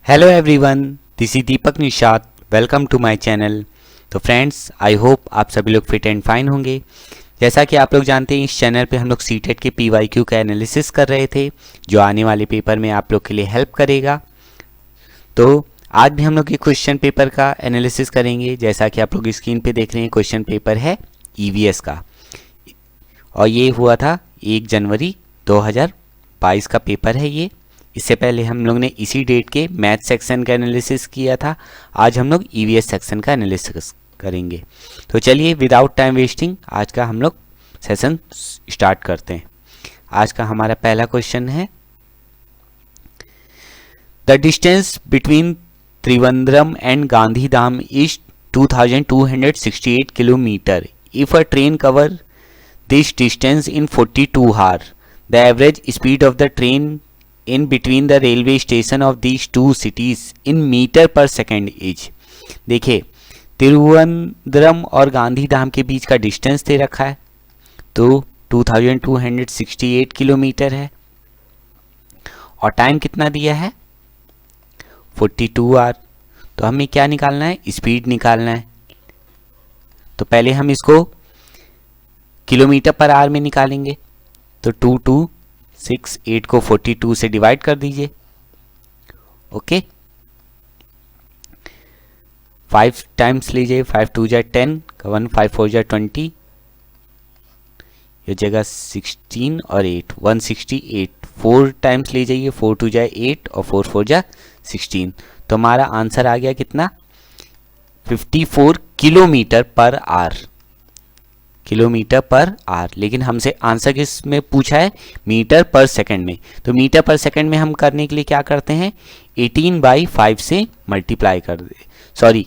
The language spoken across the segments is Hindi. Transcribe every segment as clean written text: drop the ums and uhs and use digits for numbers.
Hello everyone, this is Deepak Nishad. Welcome to my channel. तो फ्रेंड्स, आई होप आप सभी लोग फिट एंड फाइन होंगे। जैसा कि आप लोग जानते हैं, इस चैनल पे हम लोग सीटेट के पीवाईक्यू का एनालिसिस कर रहे थे, जो आने वाले पेपर में आप लोग के लिए हेल्प करेगा। तो आज भी हम लोग ये क्वेश्चन पेपर का एनालिसिस करेंगे। जैसा कि आप लोग स्क्रीन पे देख रहे हैं, क्वेश्चन पेपर है ईवीएस का, और ये हुआ था 1 जनवरी 2022 का पेपर है ये। इससे पहले हम लोग ने इसी डेट के मैथ सेक्शन का एनालिसिस किया था। आज हम लोग ईवीएस सेक्शन का एनालिसिस करेंगे। तो चलिए विदाउट टाइम वेस्टिंग आज का हम लोग सेशन स्टार्ट करते हैं। आज का हमारा पहला क्वेश्चन है, the distance between Trivandrum and Gandhidham is 2268 kilometre. If a train cover this distance in 42 hours, the average speed of the train in between the railway station of these two cities in meter per second is। देखिए, तिरुवनंतपुरम और गांधीधाम के बीच का डिस्टेंस दे रखा है, तो 2268 किलोमीटर है, और टाइम कितना दिया है 42 आवर। तो हमें क्या निकालना है, स्पीड निकालना है। तो पहले हम इसको किलोमीटर पर आवर में निकालेंगे। तो 2268 को 42 से डिवाइड कर दीजिए। ओके, 5 टाइम्स लीजिए, 5 2 जा 10, 1 5 4 जा 20, ये जगह 16 और 8 168। 4 टाइम्स ले जाइए, 4 2 जा 8 और 4 4 जा 16। तो हमारा आंसर आ गया कितना, 54 kilometre per hour. Kilometre per hour, लेकिन हमसे आंसर किस में पूछा है, मीटर पर सेकंड में। तो मीटर पर सेकंड में हम करने के लिए क्या करते हैं, 18/5 से मल्टीप्लाई कर दे, सॉरी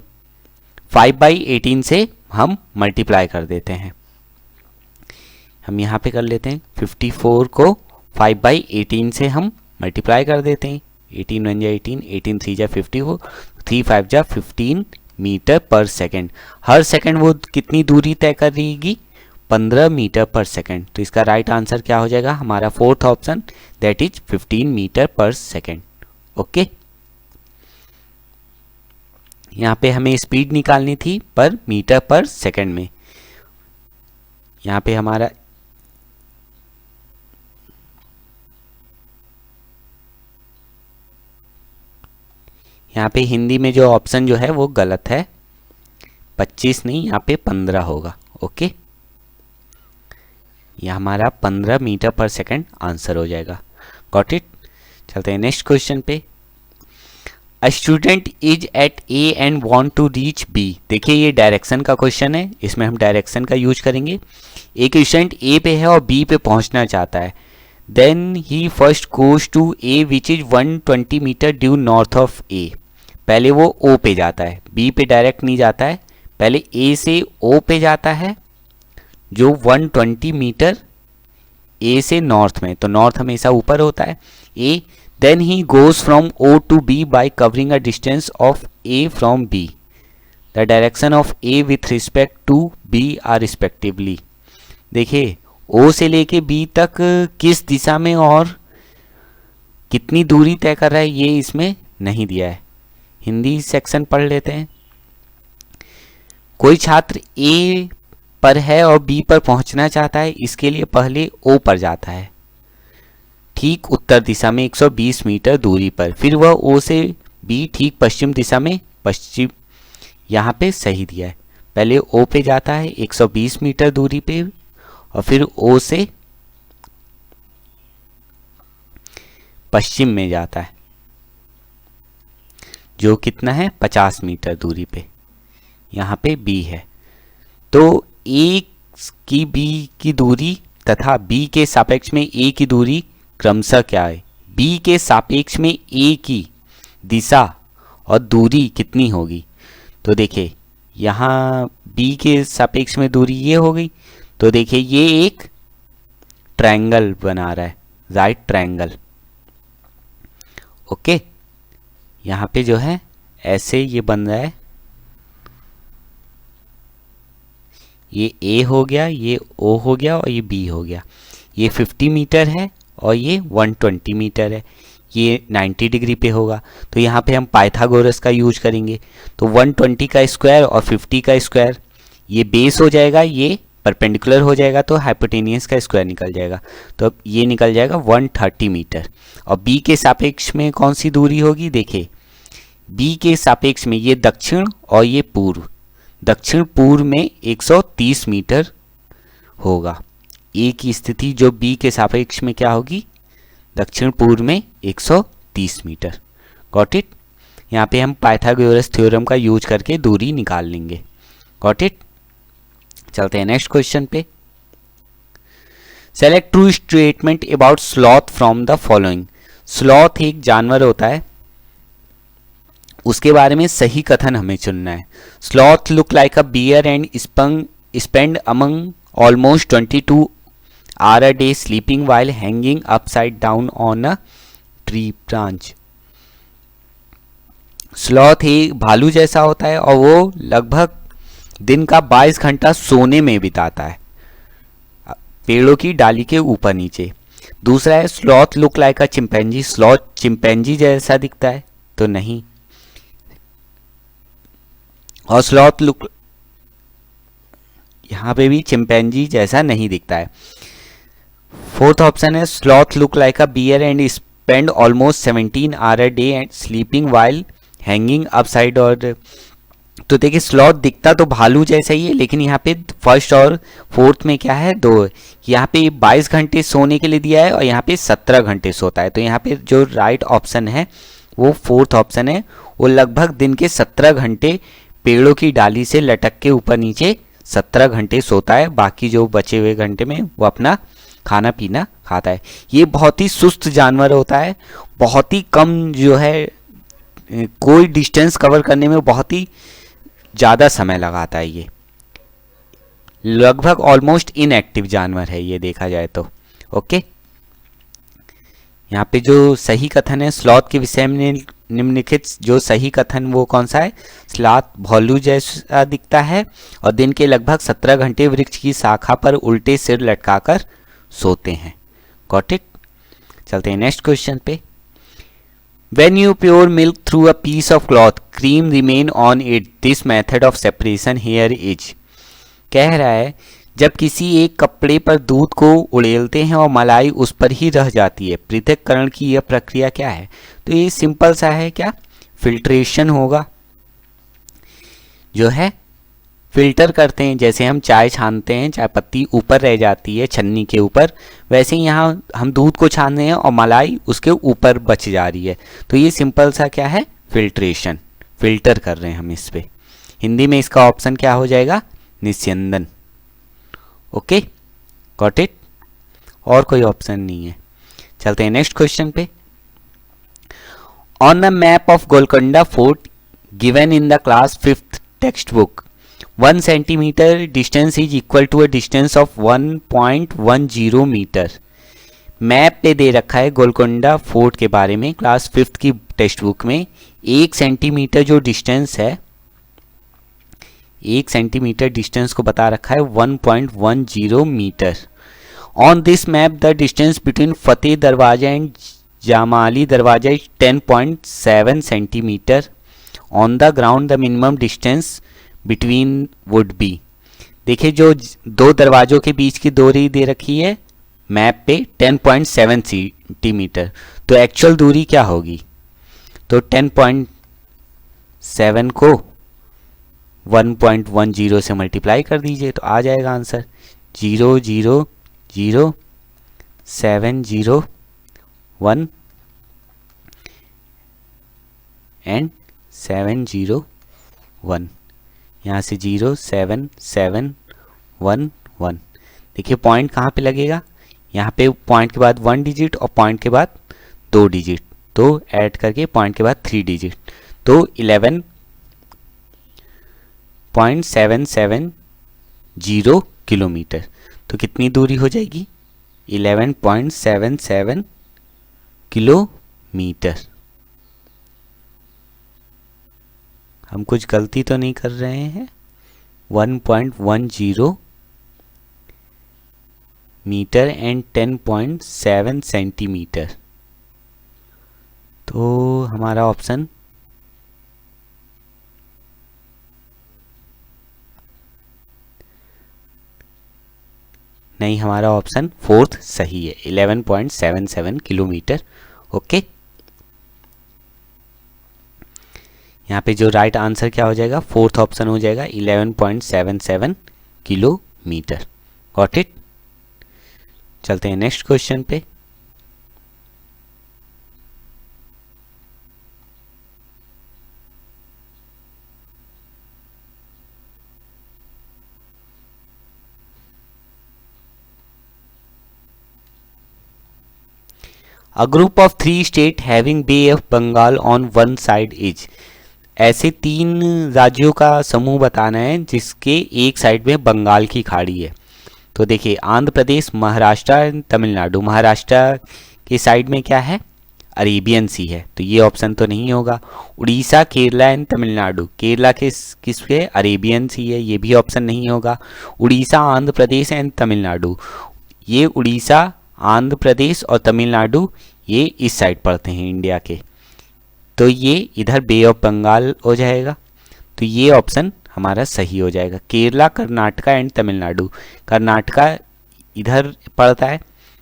5/18 से हम मल्टीप्लाई कर देते हैं। हम यहाँ पे कर लेते हैं 54 को 5/18 से हम मल्टीप्लाई कर देते हैं। 18 1 जा 18, 18 3 जा 54, 3 5 जा 15 मीटर पर सेकंड। हर सेकंड वो कितनी दूरी तय करेगी, 15 मीटर पर सेकंड। तो इसका राइट आंसर क्या हो जाएगा, हमारा fourth option, that is 15 metre per second. Okay, यहाँ पे हमें स्पीड निकालनी थी पर मीटर पर सेकंड में। यहाँ पे हमारा यहाँ पे हिंदी में जो ऑप्शन जो है वो गलत है, 25 नहीं, यहाँ पे 15 होगा। ओके, यह हमारा 15 मीटर पर सेकंड आंसर हो जाएगा। Got it. चलते हैं नेक्स्ट क्वेश्चन पे। A student is at A and want to reach B. देखिए, ये डायरेक्शन का क्वेश्चन है, इसमें हम डायरेक्शन का यूज करेंगे। एक स्टूडेंट ए पे है और बी पे पहुंचना चाहता है। Then he first goes to A which is 120 metre due north of ए। पहले वो ओ पे जाता है, बी पे डायरेक्ट नहीं जाता है, पहले ए से ओ पे जाता है जो 120 मीटर ए से नॉर्थ में। तो नॉर्थ हमेशा ऊपर होता है, ए। Then he goes from O to be bye covering a distance of A from B. The direction of A with respect to be are respectively. देखिए, ओ से लेके बी तक किस दिशा में और कितनी दूरी तय कर रहा है, ये इसमें नहीं दिया है। हिंदी सेक्शन पढ़ लेते हैं। कोई छात्र ए पर है और बी पर पहुंचना चाहता है, इसके लिए पहले ओ पर जाता है, ठीक उत्तर दिशा में 120 मीटर दूरी पर। फिर वह ओ से बी ठीक पश्चिम दिशा में, पश्चिम यहाँ पे सही दिया है। पहले ओ पे जाता है 120 मीटर दूरी पे, और फिर ओ से पश्चिम में जाता है, जो कितना है 50 मीटर दूरी पे। यहाँ पे बी है। तो ए की बी की दूरी तथा बी के सापेक्ष में ए की दूरी क्रमशः क्या है, बी के सापेक्ष में ए की दिशा और दूरी कितनी होगी। तो देखिए, यहाँ बी के सापेक्ष में दूरी ये हो गई। तो देखिए, ये एक ट्रायंगल बना रहा है, राइट ट्रायंगल। ओके, यहाँ पे जो है ऐसे ये बन रहा है, ये ए हो गया, ये ओ हो गया और ये बी हो गया। ये 50 मीटर है और ये 120 मीटर है। ये 90 डिग्री पे होगा, तो यहाँ पे हम पाइथागोरस का यूज करेंगे। तो 120 का स्क्वायर और 50 का स्क्वायर, ये बेस हो जाएगा, ये परपेंडिकुलर हो जाएगा, तो हाइपोटेनियस का स्क्वायर निकल जाएगा। तो अब ये निकल जाएगा 130 मीटर। और बी के सापेक्ष में कौन सी दूरी होगी, देखिए बी के सापेक्ष में ये दक्षिण और ये पूर्व, दक्षिण पूर्व में 130 मीटर होगा। ए की स्थिति जो बी के सापेक्ष में क्या होगी, दक्षिण पूर्व में 130 मीटर। Got it. यहाँ पे हम पाइथागोरस थ्योरम का यूज करके दूरी निकाल लेंगे। Got it. चलते हैं नेक्स्ट क्वेश्चन पे। Select true statement about sloth from the following. Sloth एक जानवर होता है, उसके बारे में सही कथन हमें चुनना है। Sloth look like a bear and spend among almost 22 hour a day sleeping while hanging upside down on a tree branch. Sloth एक भालू जैसा होता है और वो लगभग दिन का 22 घंटा सोने में बिताता है, पेड़ों की डाली के ऊपर नीचे। दूसरा है स्लॉथ लुक लाइक अ चिंपैंजी। स्लॉथ चिंपैंजी जैसा दिखता है, तो नहीं। और स्लॉथ लुक, यहां पे भी चिंपैंजी जैसा नहीं दिखता है। फोर्थ ऑप्शन है sloth look like a bear and spend almost 17 hour a day and sleeping while hanging upside. और तो देखिए स्लॉथ दिखता तो भालू जैसा ही है, लेकिन यहाँ पे फर्स्ट और फोर्थ में क्या है, दो। यहाँ पे 22 घंटे सोने के लिए दिया है और यहाँ पे 17 घंटे सोता है। तो यहाँ पे जो राइट ऑप्शन है वो फोर्थ ऑप्शन है। वो लगभग दिन के 17 घंटे पेड़ों की डाली से लटक के ऊपर नीचे 17 घंटे सोता है, बाकी जो बचे हुए घंटे में वो अपना खाना पीना खाता है। ये बहुत ही सुस्त जानवर होता है, बहुत ही कम जो है कोई डिस्टेंस कवर करने में बहुत ही ज़्यादा समय लगाता है। ये लगभग ऑलमोस्ट इनएक्टिव जानवर है ये देखा जाए तो। ओके, यहाँ पे जो सही कथन है स्लॉथ के विषय में निम्नलिखित जो सही कथन वो कौन सा है। स्लॉथ भालू जैसा दिखता है और दिन के लगभग 17 घंटे वृक्ष की शाखा पर उल्टे सिर लटकाकर सोते हैं। Got it. चलते हैं नेक्स्ट क्वेश्चन पे। When you pour milk through a piece of cloth, cream remain on it. This method of separation here is। कह रहा है जब किसी एक कपड़े पर दूध को उड़ेलते हैं और मलाई उस पर ही रह जाती है, पृथक्करण की यह प्रक्रिया क्या है। तो ये सिंपल सा है, क्या, फिल्ट्रेशन होगा। जो है फिल्टर करते हैं, जैसे हम चाय छानते हैं, चाय पत्ती ऊपर रह जाती है छन्नी के ऊपर, वैसे ही यहाँ हम दूध को छान रहे हैं और मलाई उसके ऊपर बच जा रही है। तो ये सिंपल सा क्या है, फिल्ट्रेशन, फिल्टर कर रहे हैं हम इस पे। हिंदी में इसका ऑप्शन क्या हो जाएगा, निस्यंदन। Okay, got it. और कोई ऑप्शन नहीं है। चलते हैं नेक्स्ट क्वेश्चन पे। On the map of Golconda fort given in the class 5th textbook 1 centimetre distance is equal to a distance of 1.10 metre. Map पे दे रखा है गोलकोंडा फोर्ट के बारे में क्लास 5th की टेक्स्ट बुक में। 1 सेंटीमीटर जो डिस्टेंस है, 1 सेंटीमीटर डिस्टेंस को बता रखा है 1.10 metre. On this map the distance between फतेह दरवाजा एंड जामाली दरवाजा is 10.7 centimetre. On the ground the minimum distance between would be. देखिए जो दो दरवाजों के बीच की दूरी दे रखी है मैप पे 10.7 सेंटीमीटर, तो एक्चुअल दूरी क्या होगी। तो 10.7 को 1.10 से मल्टीप्लाई कर दीजिए तो आ जाएगा आंसर 0000701 एंड 701। यहाँ से 07711। देखिए पॉइंट कहाँ पे लगेगा, यहाँ पे पॉइंट के बाद 1 डिजिट और पॉइंट के बाद 2 डिजिट, तो ऐड करके पॉइंट के बाद 3 डिजिट, तो 11.770 किलोमीटर। तो कितनी दूरी हो जाएगी, 11.77 किलोमीटर। हम कुछ गलती तो नहीं कर रहे हैं। 1.10 मीटर एंड 10.7 सेंटीमीटर। तो हमारा ऑप्शन नहीं, हमारा ऑप्शन फोर्थ सही है, 11.77 किलोमीटर। ओके, यहाँ पे जो राइट आंसर क्या हो जाएगा, फोर्थ ऑप्शन हो जाएगा 11.77 किलोमीटर। Got it. चलते हैं नेक्स्ट क्वेश्चन पे। A group of 3 states having Bay of Bengal on one side is, ऐसे 3 राज्यों का समूह बताना है जिसके एक साइड में बंगाल की खाड़ी है। तो देखिए, आंध्र प्रदेश, महाराष्ट्र, तमिलनाडु। महाराष्ट्र के साइड में क्या है, अरेबियन सी है, तो ये ऑप्शन तो नहीं होगा। उड़ीसा, केरला एंड तमिलनाडु। केरला के किसके, अरेबियन सी है, ये भी ऑप्शन नहीं होगा। उड़ीसा, आंध्र प्रदेश एंड तमिलनाडु, ये उड़ीसा, आंध्र प्रदेश और तमिलनाडु ये इस साइड पड़ते हैं इंडिया के, तो ये इधर बे ऑफ बंगाल हो जाएगा। तो ये ऑप्शन हमारा सही हो जाएगा। केरला, कर्नाटका एंड तमिलनाडु। कर्नाटका इधर पड़ता है,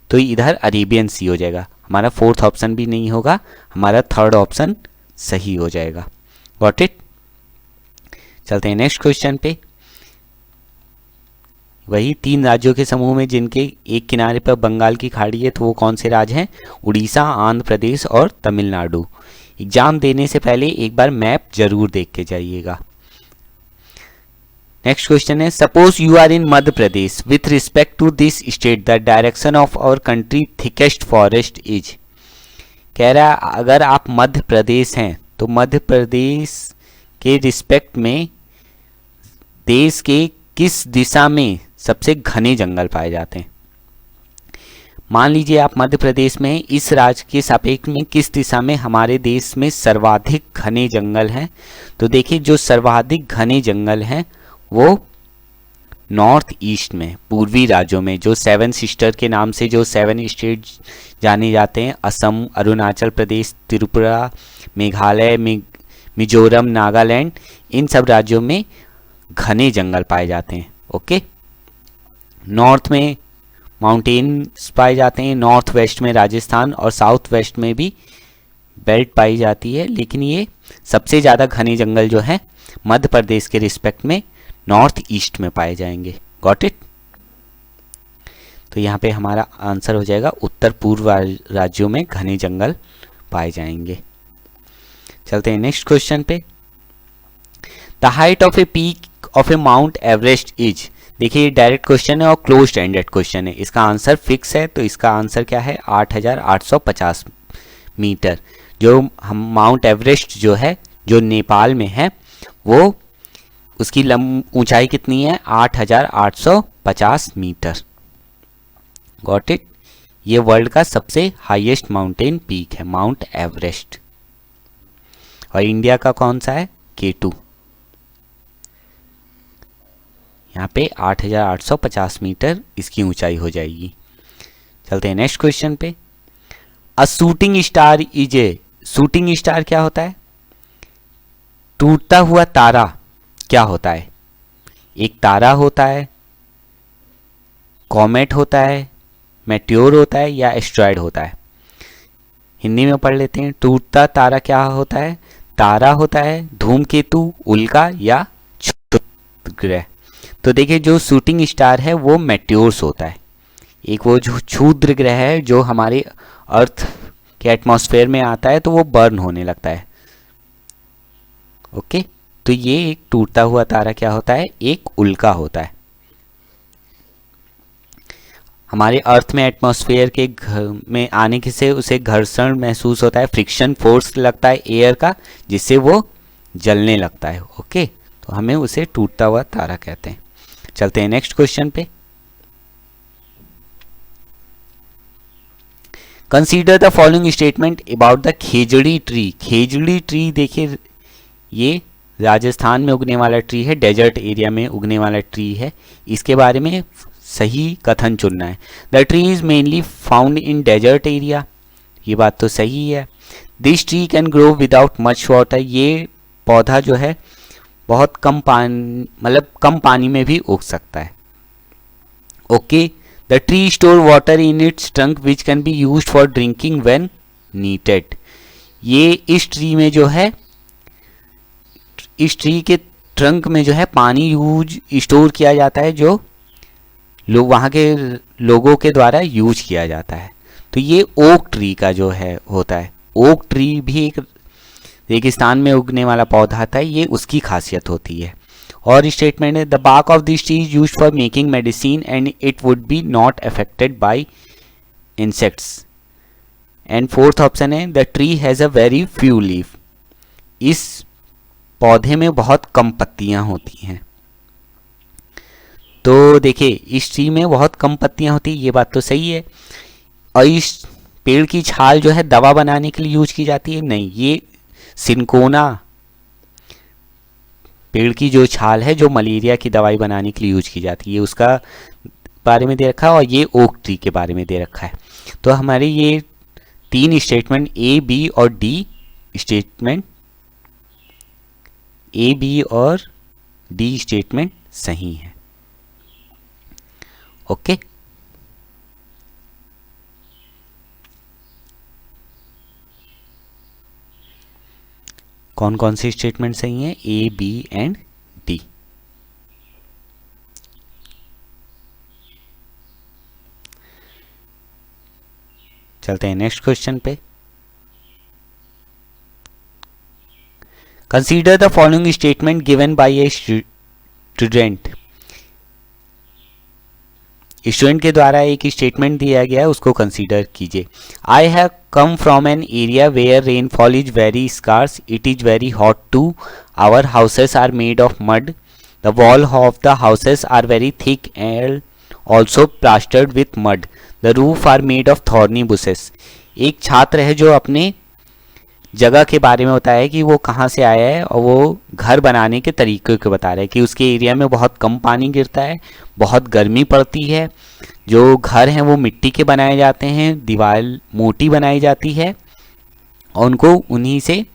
तो इधर अरेबियन सी हो जाएगा। हमारा फोर्थ ऑप्शन भी नहीं होगा, हमारा थर्ड ऑप्शन सही हो जाएगा। Got it. चलते हैं नेक्स्ट क्वेश्चन पे। वही 3 राज्यों के समूह में जिनके एक किनारे पर बंगाल की खाड़ी है, तो वो कौन से राज्य हैं, उड़ीसा, आंध्र प्रदेश और तमिलनाडु। एग्जाम देने से पहले एक बार मैप जरूर देख के जाइएगा। नेक्स्ट क्वेश्चन है, suppose you are in Madhya Pradesh, with respect to this state the direction of our country thickest forest is. कह रहा है अगर आप मध्य प्रदेश हैं तो मध्य प्रदेश के रिस्पेक्ट में देश के किस दिशा में सबसे घने जंगल पाए जाते हैं। मान लीजिए आप मध्य प्रदेश में, इस राज्य के सापेक्ष में किस दिशा में हमारे देश में सर्वाधिक घने जंगल हैं। तो देखिए, जो सर्वाधिक घने जंगल हैं वो नॉर्थ ईस्ट में, पूर्वी राज्यों में, जो 7 सिस्टर के नाम से जो 7 स्टेट जाने जाते हैं, असम, अरुणाचल प्रदेश, त्रिपुरा, मेघालय, मिजोरम, नागालैंड, इन सब राज्यों में घने जंगल पाए जाते हैं। ओके, नॉर्थ में माउंटेन्स पाए जाते हैं, नॉर्थ वेस्ट में राजस्थान और साउथ वेस्ट में भी बेल्ट पाई जाती है, लेकिन ये सबसे ज़्यादा घने जंगल जो है मध्य प्रदेश के रिस्पेक्ट में नॉर्थ ईस्ट में पाए जाएंगे। Got it. तो यहाँ पे हमारा आंसर हो जाएगा उत्तर पूर्व राज्यों में घने जंगल पाए जाएंगे। चलते हैं नेक्स्ट क्वेश्चन पे। The height of a peak of A mount Everest is. देखिए, ये डायरेक्ट क्वेश्चन है और क्लोज्ड एंडेड क्वेश्चन है। इसका आंसर फिक्स है, तो इसका आंसर क्या है, 8,850 मीटर। जो हम माउंट एवरेस्ट जो है, जो नेपाल में है, वो उसकी ऊंचाई कितनी है, 8,850 मीटर। Got it. ये वर्ल्ड का सबसे हाईएस्ट माउंटेन पीक है, माउंट एवरेस्ट। और इंडिया का कौन सा है, K2। यहाँ पे 8,850 मीटर इसकी ऊंचाई हो जाएगी। चलते हैं नेक्स्ट क्वेश्चन पे। अ shooting star is a. Shooting star क्या होता है, टूटता हुआ तारा क्या होता है। एक तारा होता है, कॉमेट होता है, मेट्योर होता है, या एस्ट्रॉयड होता है। हिंदी में पढ़ लेते हैं। टूटता तारा क्या होता है, तारा होता है, धूमकेतु, उल्का या क्षुद्र ग्रह। तो देखिए, जो शूटिंग स्टार है वो मेट्योर्स होता है। एक वो जो क्षुद्र ग्रह है जो हमारे अर्थ के एटमॉस्फेयर में आता है, तो वो बर्न होने लगता है। ओके, तो ये एक टूटता हुआ तारा क्या होता है, एक उल्का होता है। हमारे अर्थ में एटमॉस्फेयर के में आने के से उसे घर्षण महसूस होता है, फ्रिक्शन फोर्स लगता है एयर का, जिससे वो जलने लगता है। ओके, तो हमें उसे टूटता हुआ तारा कहते हैं। चलते हैं नेक्स्ट क्वेश्चन पे। Consider the following statement about the Khejri tree. Khejri tree देखिए, ये राजस्थान में उगने वाला ट्री है, डेजर्ट एरिया में उगने वाला ट्री है। इसके बारे में सही कथन चुनना है। The tree is mainly found in desert area, ये बात तो सही है। This tree can grow without much water, ये पौधा जो है बहुत कम पानी, मतलब कम पानी में भी उग सकता है. Okay, the tree store water in its trunk which can be used for drinking when needed. ये इस ट्री में जो है, इस ट्री के ट्रंक में जो है पानी यूज स्टोर किया जाता है, जो लोग वहाँ के लोगों के द्वारा यूज किया जाता है. तो ये ओक ट्री का जो है होता है. ओक ट्री भी एक रेगिस्तान में उगने वाला पौधा था, ये उसकी खासियत होती है. और स्टेटमेंट है the bark of this tree is use for making medicine and it would be not affected by insects. And fourth option है the tree has a very few leaf. इस पौधे में बहुत कम पत्तियां होती हैं. तो देखिए इस ट्री में बहुत कम पत्तियां होती है, ये बात तो सही है. और इस पेड़ की छाल जो है दवा बनाने के लिए यूज की जाती है, नहीं, ये सिनकोना पेड़ की जो छाल है जो मलेरिया की दवाई बनाने के लिए यूज की जाती है, उसका बारे में दे रखा है. और ये ओक ट्री के बारे में दे रखा है. तो हमारे ये तीन स्टेटमेंट ए, बी और डी स्टेटमेंट, ए, बी और डी स्टेटमेंट सही है. ओके, कौन कौन से स्टेटमेंट सही हैं? ए, बी एंड डी. चलते हैं नेक्स्ट क्वेश्चन पे. Consider the following statement given by a student. Student के द्वारा एक स्टेटमेंट दिया गया है, उसको कंसीडर कीजिए. I have come from an area where rainfall is very scarce. It is very hot too. Our houses are made of mud. The wall of the houses are very thick and also plastered with mud. The roof are made of thorny bushes. एक छात्र है जो अपने जगह के बारे में बताया है कि वो कहाँ से आया है, और वो घर बनाने के तरीके को बता रहा है कि उसके एरिया में बहुत कम पानी गिरता है, बहुत गर्मी पड़ती है, जो घर हैं वो मिट्टी के बनाए जाते हैं, दीवार मोटी बनाई जाती है और उनको उन्हीं से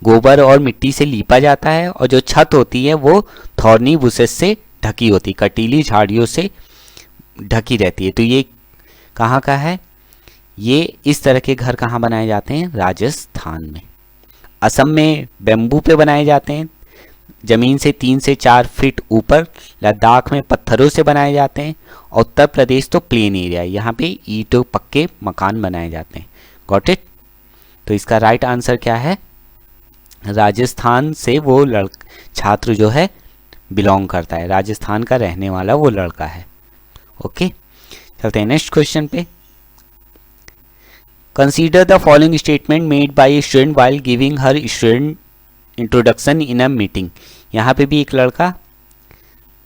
गोबर और मिट्टी से लीपा जाता है, और जो छत होती है वो थॉर्नी बुशेस से ढकी होती, कटीली झाड़ियों से ढकी रहती है. तो ये कहाँ का है? ये इस तरह के घर कहाँ बनाए जाते हैं? राजस्थान में. असम में बेम्बू पे बनाए जाते हैं, ज़मीन से 3 से 4 फीट ऊपर. लद्दाख में पत्थरों से बनाए जाते हैं. और उत्तर प्रदेश तो प्लेन एरिया है, यहाँ पे ईंटों पक्के मकान बनाए जाते हैं. Got it? तो इसका राइट आंसर क्या है? राजस्थान से वो छात्र जो है बिलोंग करता है, राजस्थान का रहने वाला वो लड़का है. ओके, चलते हैं नेक्स्ट क्वेश्चन पे. Consider the following statement made by a student while giving her student introduction in a meeting. यहाँ पे भी एक लड़का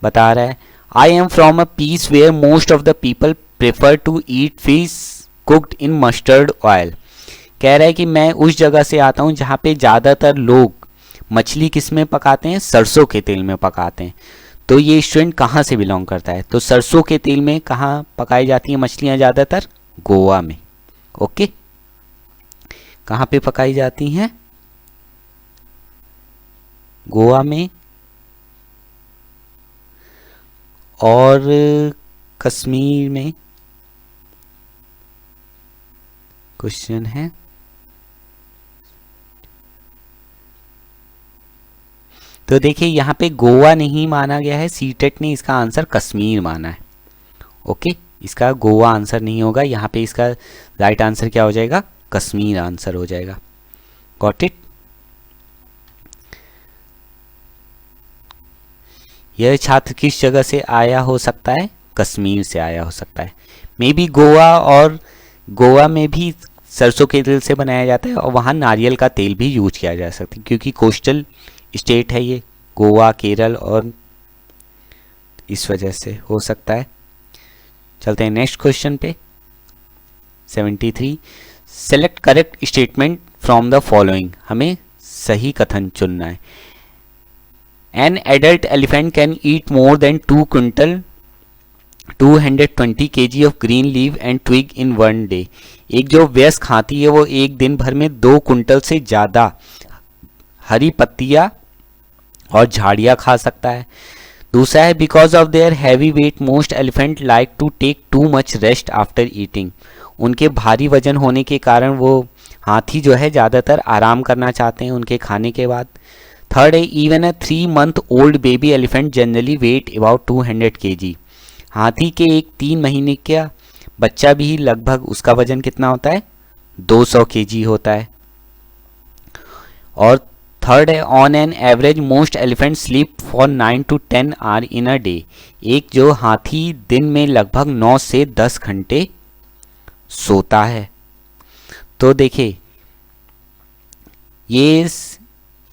बता रहा है I am from a place where most of the people prefer to eat fish cooked in mustard oil. कह रहा है कि मैं उस जगह से आता हूँ जहाँ पे ज़्यादातर लोग मछली किस में पकाते हैं? सरसों के तेल में पकाते हैं. तो ये स्टूडेंट कहाँ से बिलोंग करता है? तो सरसों के तेल में कहाँ पकाई जाती हैं मछलियाँ ज़्यादातर? गोवा में. ओके, कहाँ पे पकाई जाती हैं? गोवा में और कश्मीर में. क्वेश्चन है तो देखिए यहाँ पे गोवा नहीं माना गया है, सीटेट ने इसका आंसर कश्मीर माना है. ओके, इसका गोवा आंसर नहीं होगा, यहाँ पे इसका राइट आंसर क्या हो जाएगा? कश्मीर आंसर हो जाएगा. Got it? यह छात्र किस जगह से आया हो सकता है? कश्मीर से आया हो सकता है. मे बी गोवा, और गोवा में भी सरसों के तेल से बनाया जाता है और वहाँ नारियल का तेल भी यूज किया जा सकता है, क्योंकि कोस्टल स्टेट है ये गोवा, केरल, और इस वजह से हो सकता है. चलते हैं नेक्स्ट क्वेश्चन पे. 73. Select correct statement from the following. हमें सही कथन चुनना है. An adult elephant can eat more than 2 quintal 220 kg of green leave and twig in one day. एक जो वयस्क हाथी है वो एक दिन भर में 2 कुंटल से ज़्यादा हरी पत्तियां और झाड़ियाँ खा सकता है। दूसरा है because of their heavy weight most elephant like to take too much rest after eating. उनके भारी वजन होने के कारण वो हाथी जो है ज़्यादातर आराम करना चाहते हैं उनके खाने के बाद। थर्ड है even a 3 month old baby elephant generally weigh about 200 kg। हाथी के एक 3 महीने का बच्चा भी लगभग उसका वजन कितना होता है 200 kg होता है। और थर्ड है on an average most elephant sleep for 9 to 10 hour in a day. एक जो हाथी दिन में लगभग 9 से 10 घंटे सोता है। तो देखिए ये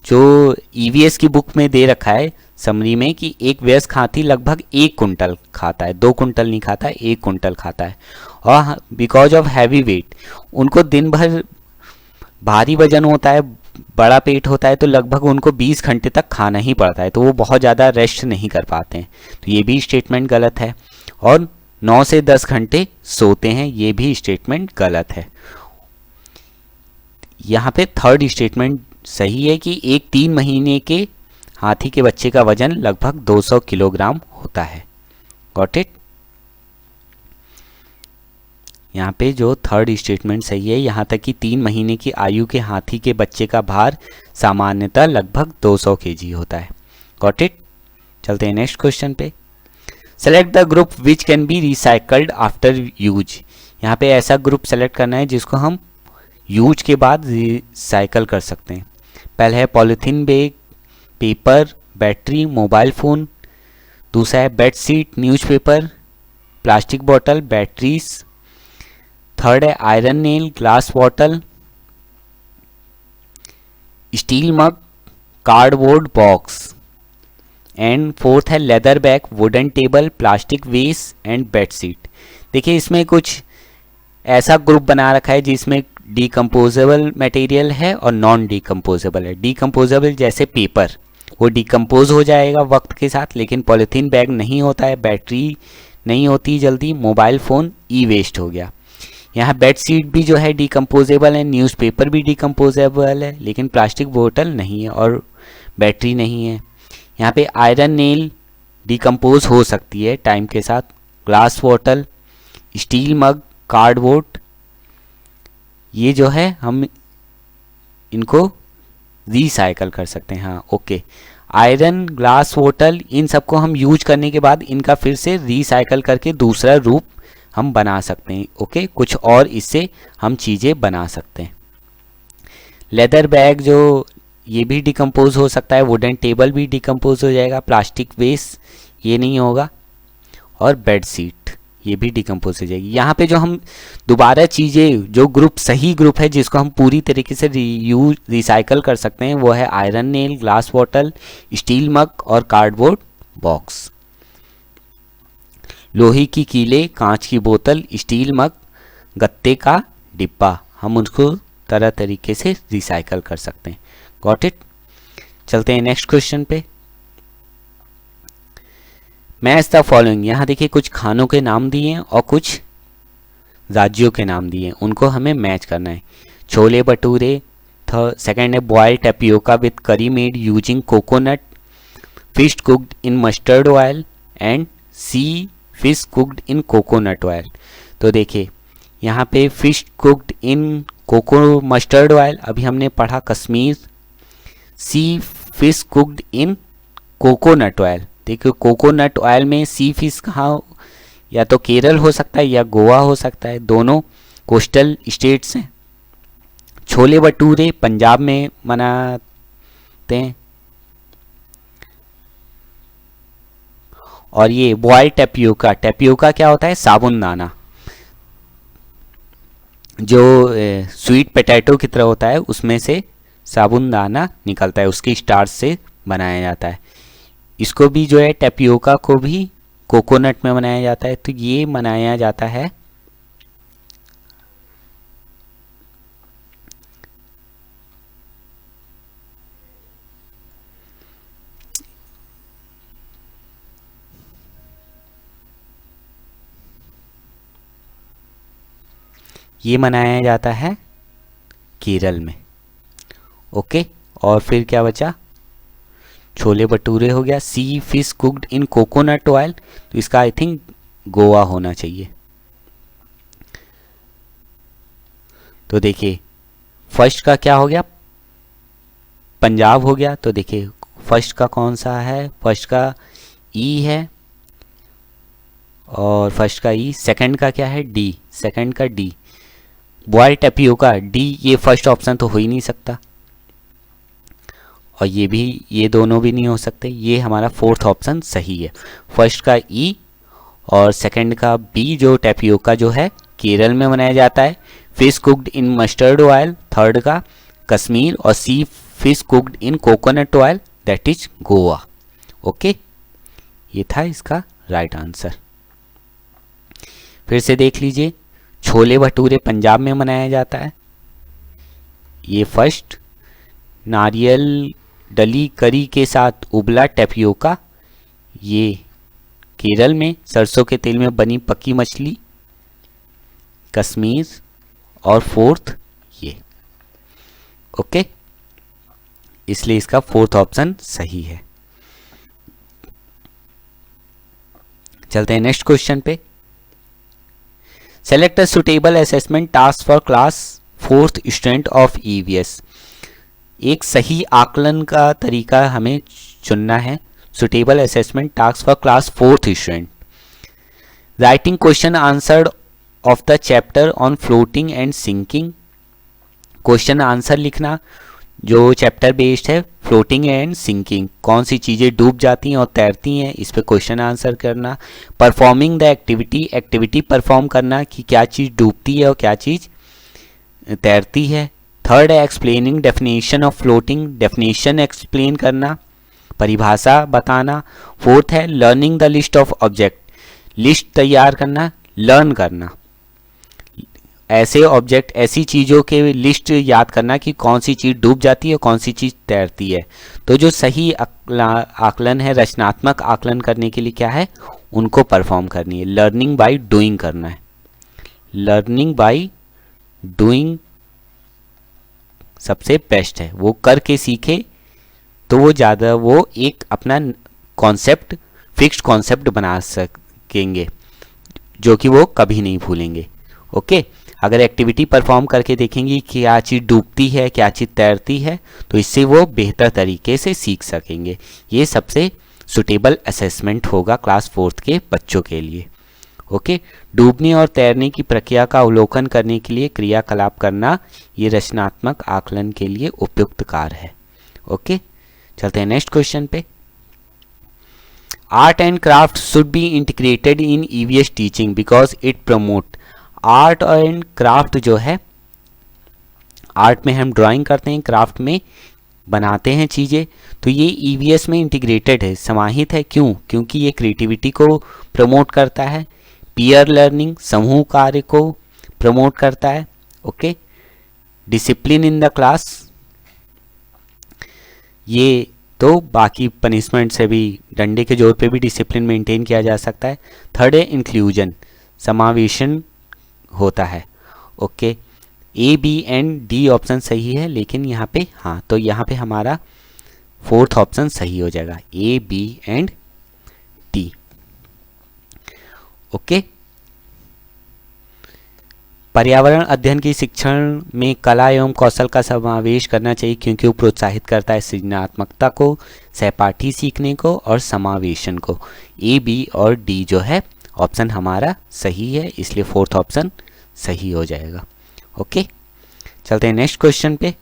जो ईवीएस की बुक में दे रखा है समरी में कि एक वयस्क हाथी लगभग 1 कुंटल खाता है, 2 कुंटल नहीं खाता है, 1 कुंटल खाता है। और बिकॉज ऑफ हैवी वेट उनको दिन भर भारी वजन होता है, बड़ा पेट होता है, तो लगभग उनको 20 घंटे तक खाना ही पड़ता है, तो वो बहुत ज़्यादा रेस्ट नहीं कर पाते हैं। तो ये भी स्टेटमेंट गलत है। और 9 से 10 घंटे सोते हैं, ये भी स्टेटमेंट गलत है। यहाँ पे थर्ड स्टेटमेंट सही है कि एक 3 महीने के हाथी के बच्चे का वजन लगभग 200 किलोग्राम होता है। Got it. यहाँ पे जो थर्ड स्टेटमेंट सही है, यहाँ तक कि 3 महीने की आयु के हाथी के बच्चे का भार सामान्यतः लगभग 200 kg होता है। Got it. चलते हैं नेक्स्ट क्वेश्चन पे। Select the group which can be recycled after use. यहाँ पे ऐसा ग्रुप सेलेक्ट करना है जिसको हम यूज के बाद रिसाइकल कर सकते हैं। पहला है polythene bag, paper, battery, mobile phone. दूसरा है bed sheet, newspaper, plastic bottle, batteries. Third है iron nail, glass bottle, steel mug, cardboard box. And fourth है leather bag, wooden table, plastic waste and bedsheet. देखिए इसमें कुछ ऐसा ग्रुप बना रखा है जिसमें डिकम्पोजेबल मटेरियल है और नॉन डिकम्पोजेबल है। डिकम्पोजेबल जैसे पेपर, वो डिकम्पोज हो जाएगा वक्त के साथ, लेकिन पॉलीथीन बैग नहीं होता है, बैटरी नहीं होती जल्दी, मोबाइल फ़ोन ई वेस्ट हो गया। यहाँ बेड शीट भी जो है डिकम्पोजेबल है, न्यूज़पेपर भी डिकम्पोजेबल है, लेकिन प्लास्टिक बोतल नहीं है और बैटरी नहीं है। यहाँ पे आयरन नेल डिकम्पोज हो सकती है टाइम के साथ, ग्लास बॉटल, स्टील मग, कार्डबोर्ड, ये जो है हम इनको रिसाइकल कर सकते हैं। हाँ ओके, आयरन, ग्लास बॉटल, इन सबको हम यूज करने के बाद इनका फिर से रिसाइकल करके दूसरा रूप हम बना सकते हैं। ओके, कुछ और इससे हम चीज़ें बना सकते हैं। लेदर बैग जो ये भी डिकम्पोज हो सकता है, वुडन टेबल भी डिकम्पोज हो जाएगा, प्लास्टिक वेस्ट ये नहीं होगा, और बेड शीट ये भी डिकम्पोज हो जाएगी। यहाँ पे जो हम दोबारा चीज़ें, जो ग्रुप सही ग्रुप है जिसको हम पूरी तरीके से रीयूज रिसाइकल कर सकते हैं, वो है iron nail, glass bottle, steel मग और कार्डबोर्ड बॉक्स। लोहे की कीले, कांच की बोतल, स्टील मग, गत्ते का डिब्बा, हम उसको तरह तरीके से रिसाइकल कर सकते हैं। Got it. चलते हैं नेक्स्ट क्वेश्चन पे। Match the following. यहाँ देखिए कुछ खानों के नाम दिए हैं और कुछ राज्यों के नाम दिए हैं, उनको हमें मैच करना है। छोले भटूरे, सेकेंड है बॉइल्ड टैपियोका विथ करी made using coconut, fish cooked in mustard oil and C fish cooked in coconut oil. तो देखिए यहाँ पे fish cooked in cocoa mustard oil अभी हमने पढ़ा कश्मीर, सी fish cooked in coconut oil. देखिए कोकोनट ऑयल में सी फिश कहाँ, या तो केरल हो सकता है या गोवा हो सकता है, दोनों कोस्टल स्टेट्स हैं। छोले भटूरे पंजाब में बनाते हैं, और ये बॉइल्ड टैपियोका, टैपियोका क्या होता है साबुनदाना, जो स्वीट पोटैटो की तरह होता है उसमें से साबुनदाना निकलता है, उसकी स्टार्च से बनाया जाता है। इसको भी जो है टैपियोका को भी कोकोनट में बनाया जाता है, तो ये बनाया जाता है ये मनाया जाता है केरल में। ओके, और फिर क्या बचा, छोले भटूरे हो गया। सी fish cooked in coconut oil, तो इसका आई थिंक गोवा होना चाहिए। तो देखिए फर्स्ट का क्या हो गया, पंजाब हो गया। तो देखिए फर्स्ट का कौन सा है, फर्स्ट का ई है, और फर्स्ट का ई, सेकंड का क्या है, डी, सेकंड का डी, बॉयल टेपियोका, डी, ये फर्स्ट ऑप्शन तो हो ही नहीं सकता, और ये भी, ये दोनों भी नहीं हो सकते। ये हमारा फोर्थ ऑप्शन सही है, फर्स्ट का ई और सेकंड का बी, जो टेपियोका जो है केरल में बनाया जाता है। Fish cooked in mustard oil, third का कश्मीर, और सी fish cooked in coconut oil, that is Goa. Okay, ये था इसका राइट आंसर। फिर से देख लीजिए, छोले भटूरे पंजाब में मनाया जाता है, ये फर्स्ट। नारियल डली करी के साथ उबला टेपियोका, ये केरल में। सरसों के तेल में बनी पकी मछली, कश्मीर, और फोर्थ ये। ओके, इसलिए इसका फोर्थ ऑप्शन सही है। चलते हैं नेक्स्ट क्वेश्चन पे। Select a suitable assessment task for class fourth student of EVS. एक सही आकलन का तरीका हमें चुनना है। Suitable assessment task for class fourth student. Writing question answered of the chapter on floating and sinking. Question answer लिखना जो चैप्टर बेस्ड है फ्लोटिंग एंड सिंकिंग, कौन सी चीज़ें डूब जाती हैं और तैरती हैं, इस पे क्वेश्चन आंसर करना। Performing the activity, activity perform करना कि क्या चीज़ डूबती है और क्या चीज़ तैरती है। थर्ड है explaining definition of floating, definition explain करना, परिभाषा बताना। फोर्थ है learning the list of object, list तैयार करना, लर्न करना, ऐसे ऑब्जेक्ट, ऐसी चीज़ों के लिस्ट याद करना कि कौन सी चीज़ डूब जाती है और कौन सी चीज़ तैरती है। तो जो सही आकलन है, रचनात्मक आकलन करने के लिए क्या है, उनको परफॉर्म करनी है। लर्निंग बाय डूइंग करना है, लर्निंग बाय डूइंग सबसे बेस्ट है। वो करके सीखे तो वो ज़्यादा, वो एक अपना कॉन्सेप्ट, फिक्स्ड कॉन्सेप्ट बना सकेंगे जो कि वो कभी नहीं भूलेंगे। ओके, अगर एक्टिविटी परफॉर्म करके देखेंगे क्या चीज़ डूबती है, क्या चीज़ तैरती है, तो इससे वो बेहतर तरीके से सीख सकेंगे। ये सबसे सुटेबल असेसमेंट होगा क्लास फोर्थ के बच्चों के लिए। ओके, डूबने और तैरने की प्रक्रिया का अवलोकन करने के लिए क्रियाकलाप करना, ये रचनात्मक आकलन के लिए उपयुक्त कार्य है। ओके, चलते हैं नेक्स्ट क्वेश्चन पे। Art and craft should be integrated in EVS teaching because it promote. Art and craft जो है, आर्ट में हम ड्राइंग करते हैं, क्राफ्ट में बनाते हैं चीज़ें, तो ये ईवीएस में इंटीग्रेटेड है, समाहित है। क्यों? क्योंकि ये क्रिएटिविटी को प्रमोट करता है, पीयर लर्निंग, समूह कार्य को प्रमोट करता है। Okay, discipline in the class, ये तो बाकी पनिशमेंट से भी, डंडे के जोर पे भी डिसिप्लिन मेंटेन किया जा सकता है। थर्ड है इंक्लूजन, समावेशन होता है। Okay, A B and D option सही है, लेकिन यहाँ पे हाँ, तो यहाँ पे हमारा फोर्थ ऑप्शन सही हो जाएगा, A B and D. Okay, पर्यावरण अध्ययन की शिक्षण में कला एवं कौशल का समावेश करना चाहिए क्योंकि वो प्रोत्साहित करता है सृजनात्मकता को, सहपाठी सीखने को और समावेशन को। ए बी और डी जो है ऑप्शन हमारा सही है, इसलिए फोर्थ ऑप्शन सही हो जाएगा। ओके, चलते हैं नेक्स्ट क्वेश्चन पे।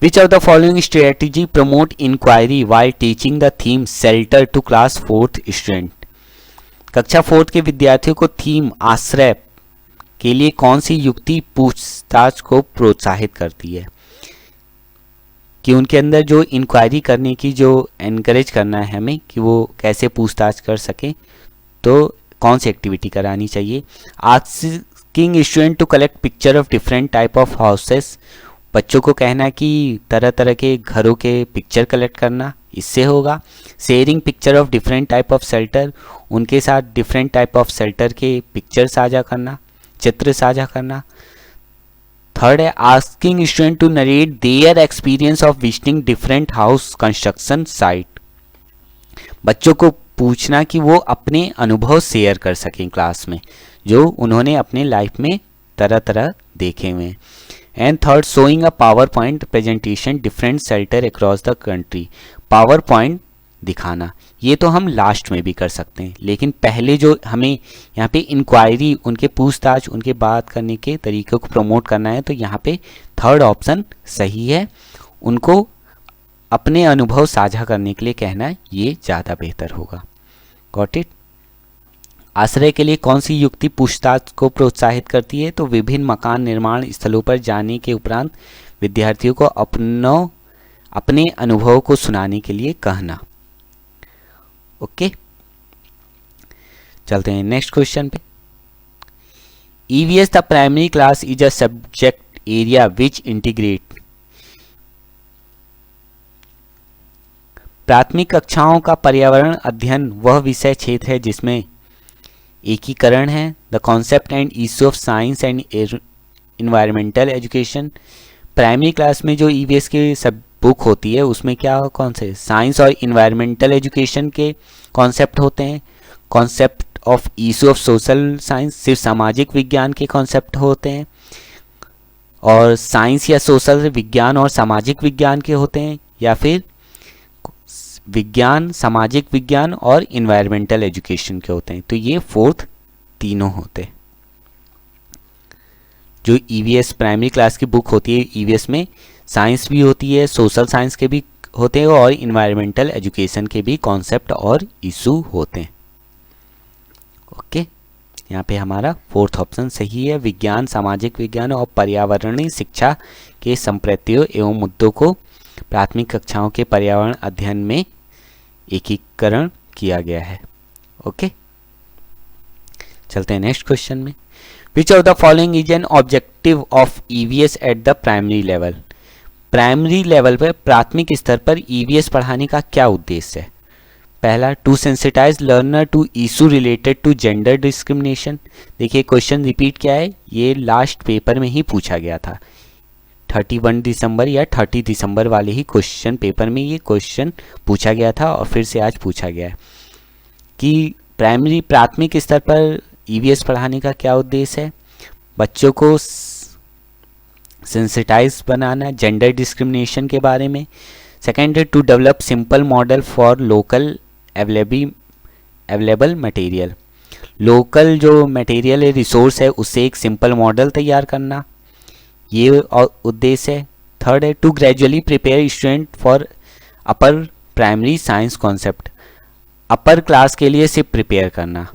Which of the following strategy promote inquiry while teaching the theme shelter to class fourth student. कक्षा फोर्थ के विद्यार्थियों को थीम आश्रय के लिए कौन सी युक्ति पूछताछ को प्रोत्साहित करती है, कि उनके अंदर जो इंक्वायरी करने की जो एनकरेज करना है हमें कि वो कैसे पूछताछ कर सकें, तो कौन सी एक्टिविटी करानी चाहिए। Asking student to collect picture of different type of houses, बच्चों को कहना कि तरह तरह के घरों के पिक्चर कलेक्ट करना, इससे होगा। Sharing picture of different type of shelter, उनके साथ डिफरेंट टाइप ऑफ शेल्टर के पिक्चर साझा करना। चित्र साझा करना। थर्ड है asking student to narrate their experience of visiting different house construction site. बच्चों को पूछना कि वो अपने अनुभव शेयर कर सकें क्लास में, जो उन्होंने अपने लाइफ में तरह तरह देखे हुए हैं। And third showing a power point presentation different shelter across the country. Power point दिखाना, ये तो हम लास्ट में भी कर सकते हैं, लेकिन पहले जो हमें यहाँ पे इंक्वायरी, उनके पूछताछ, उनके बात करने के तरीके को प्रमोट करना है, तो यहाँ पे थर्ड ऑप्शन सही है। उनको अपने अनुभव साझा करने के लिए कहना है, ये ज़्यादा बेहतर होगा। Got it. आश्रय के लिए कौन सी युक्ति पूछताछ को प्रोत्साहित करती है? तो विभिन्न मकान निर्माण स्थलों पर जाने के उपरांत विद्यार्थियों को अपने अनुभव को सुनाने के लिए कहना। ओके, चलते हैं नेक्स्ट क्वेश्चन पे। EVS the primary class is a subject area which integrate. प्राथमिक कक्षाओं का पर्यावरण अध्ययन वह विषय क्षेत्र है जिसमें एकीकरण है। The concept and issue of science and environmental education. Primary class में जो ईवीएस की सब बुक होती है उसमें क्या कौन से साइंस और इन्वायरमेंटल एजुकेशन के कॉन्सेप्ट होते हैं। Concept of issue of social science सिर्फ सामाजिक विज्ञान के कॉन्सेप्ट होते हैं, और साइंस या सोशल विज्ञान और सामाजिक विज्ञान के होते हैं, या फिर विज्ञान, सामाजिक विज्ञान और इन्वायरमेंटल एजुकेशन के होते हैं। तो ये फोर्थ तीनों होते हैं। जो ईवीएस प्राइमरी क्लास की बुक होती है, ईवीएस में साइंस भी होती है, सोशल साइंस के भी होते हैं और इन्वायरमेंटल एजुकेशन के भी कॉन्सेप्ट और इशू होते हैं। ओके, यहाँ पे हमारा फोर्थ ऑप्शन सही है। विज्ञान, सामाजिक विज्ञान और पर्यावरणीय शिक्षा के संप्रत्यों एवं मुद्दों को प्राथमिक कक्षाओं के पर्यावरण अध्ययन में एकीकरण किया गया है। ओके, चलते हैं नेक्स्ट क्वेश्चन में। विच of the following is an objective of EVS at the primary level. Primary level पर, प्राथमिक स्तर पर ईवीएस पढ़ाने का क्या उद्देश्य है? पहला, to sensitize learner to issue related to gender discrimination. देखिए क्वेश्चन रिपीट क्या है, ये लास्ट पेपर में ही पूछा गया था। 31 दिसंबर या 30 दिसंबर वाले ही क्वेश्चन पेपर में ये क्वेश्चन पूछा गया था और फिर से आज पूछा गया है कि प्राथमिक स्तर पर ईवीएस पढ़ाने का क्या उद्देश्य है। बच्चों को सेंसिटाइज बनाना जेंडर डिस्क्रिमिनेशन के बारे में। सेकेंड है to develop simple model for local available material. Local जो मटेरियल है, रिसोर्स है, उससे एक सिंपल मॉडल तैयार करना, ये उद्देश्य है। थर्ड है to gradually prepare student for upper primary science concept. Upper class के लिए सिर्फ प्रिपेयर करना,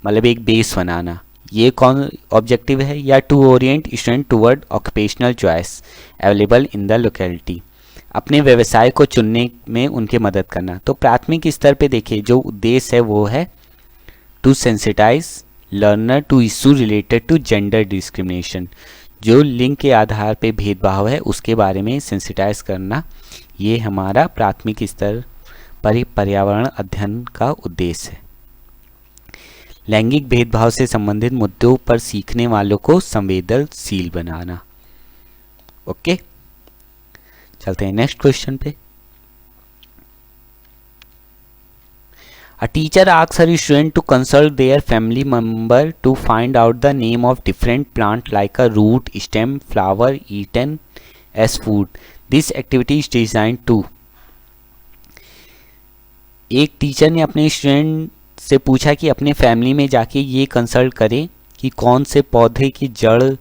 मतलब एक बेस बनाना, ये कौन ऑब्जेक्टिव है। या to orient student toward occupational choice available in the locality. अपने व्यवसाय को चुनने में उनकी मदद करना। तो प्राथमिक स्तर पे देखिए जो उद्देश्य है वो है to sensitize learner to issue related to gender discrimination. जो लिंग के आधार पे भेदभाव है उसके बारे में सेंसिटाइज करना, ये हमारा प्राथमिक स्तर पर पर्यावरण अध्ययन का उद्देश्य है। लैंगिक भेदभाव से संबंधित मुद्दों पर सीखने वालों को संवेदनशील बनाना। ओके, चलते हैं नेक्स्ट क्वेश्चन पे। A teacher asks her student to consult their family member to find out the name of different plant like a root, stem, flower eaten as food. This activity is designed to। एक टीचर ने अपने स्टूडेंट से पूछा कि अपने फैमिली में जाके ये कंसल्ट करें कि कौन से पौधे की जड़,